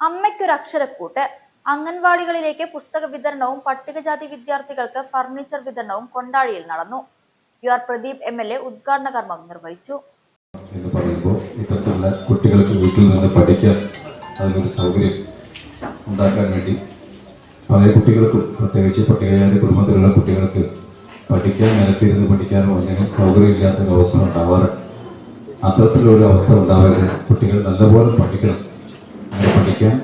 അമ്മയ്ക്കൊരു അക്ഷരക്കൂട്ട്. അംഗൻവാടികളിലേക്ക് പുസ്തക വിതരണവും പട്ടികജാതി വിദ്യാർത്ഥികൾക്ക് ഫർണിച്ചർ വിതരണവും കൊണ്ടാഴിയിൽ നടന്നു. യു ആർ പ്രദീപ് MLA ഉദ്ഘാടന കർമ്മം നിർവഹിച്ചു. എന്ന് പറയുമ്പോൾ ഇത്തരത്തിലുള്ള കുട്ടികൾക്ക് വീട്ടിൽ നിന്ന് പഠിക്കാൻ അതിനൊരു സൗകര്യം ഉണ്ടാക്കാൻ വേണ്ടി പല കുട്ടികൾക്കും, പ്രത്യേകിച്ച് പട്ടികജാതി കുടുംബത്തിലുള്ള കുട്ടികൾക്ക് പഠിക്കാൻ, നിലത്തിരുന്ന് പഠിക്കാനോ അല്ലെങ്കിൽ സൗകര്യമില്ലാത്തൊരു അവസ്ഥ ഉണ്ടാവാറുണ്ട്. അത്തരത്തിലൊരു അവസ്ഥ ഉണ്ടാവരുത്. കുട്ടികൾ നല്ലപോലെ പഠിക്കണം. അങ്ങനെ പഠിക്കാൻ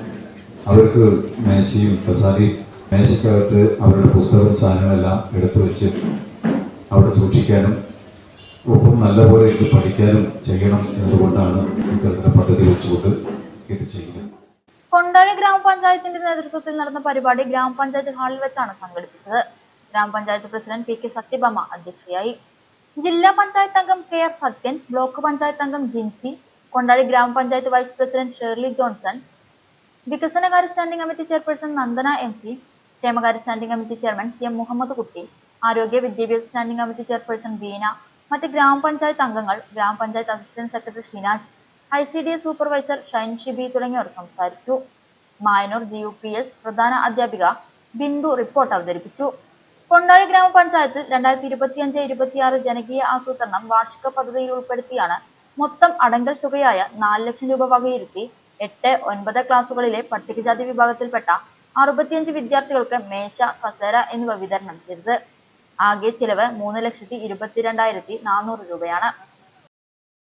അവർക്ക് മേശയും കസാരയും, മേശയ്ക്കകത്ത് അവരുടെ പുസ്തകവും സാധനങ്ങളെല്ലാം എടുത്തു വെച്ച് അവിടെ സൂക്ഷിക്കാനും ഒപ്പം നല്ലപോലെ ഇത് പഠിക്കാനും ചെയ്യണം എന്നതുകൊണ്ടാണ് ഇത്തരത്തിലുള്ള പദ്ധതി വെച്ചുകൊണ്ട് ഇത് ചെയ്യുന്നത്. കൊണ്ടാഴി ഗ്രാമപഞ്ചായത്തിന്റെ നേതൃത്വത്തിൽ നടന്ന പരിപാടി ഗ്രാമപഞ്ചായത്ത് ഹാളിൽ വെച്ചാണ് സംഘടിപ്പിച്ചത്. ഗ്രാമപഞ്ചായത്ത് പ്രസിഡന്റ് PK സത്യഭാമ അധ്യക്ഷയായി. ജില്ലാ പഞ്ചായത്ത് അംഗം KR സത്യൻ, ബ്ലോക്ക് പഞ്ചായത്ത് അംഗം ജിൻസി, കൊണ്ടാഴി ഗ്രാമപഞ്ചായത്ത് വൈസ് പ്രസിഡന്റ് ഷേർലി ജോൺസൺ, വികസനകാര്യ standing committee chairperson Nandana MC, ക്ഷേമകാര്യ standing committee chairman CM Muhammad Kutty, ആരോഗ്യ വിദ്യാഭ്യാസ സ്റ്റാൻഡിംഗ് കമ്മിറ്റി ചെയർപേഴ്സൺ ബീന, മറ്റ് ഗ്രാമപഞ്ചായത്ത് അംഗങ്ങൾ, ഗ്രാമപഞ്ചായത്ത് assistant secretary Shinaj, ICDS supervisor Shine Shibi തുടങ്ങിയവർ സംസാരിച്ചു. മായനൂർ GUPS പ്രധാന അധ്യാപിക ബിന്ദു റിപ്പോർട്ട് അവതരിപ്പിച്ചു. കൊണ്ടാഴി ഗ്രാമപഞ്ചായത്തിൽ 2025-26 ജനകീയ ആസൂത്രണം വാർഷിക പദ്ധതിയിൽ ഉൾപ്പെടുത്തിയാണ് മൊത്തം അടങ്കൽ തുകയായ 4 ലക്ഷം രൂപ വകയിരുത്തി 8, 9 ക്ലാസുകളിലെ പട്ടികജാതി വിഭാഗത്തിൽപ്പെട്ട 65 വിദ്യാർത്ഥികൾക്ക് മേശ, കസേര എന്നിവ വിതരണം ചെയ്തത്. ആകെ ചിലവ് 3,22,400 രൂപയാണ്.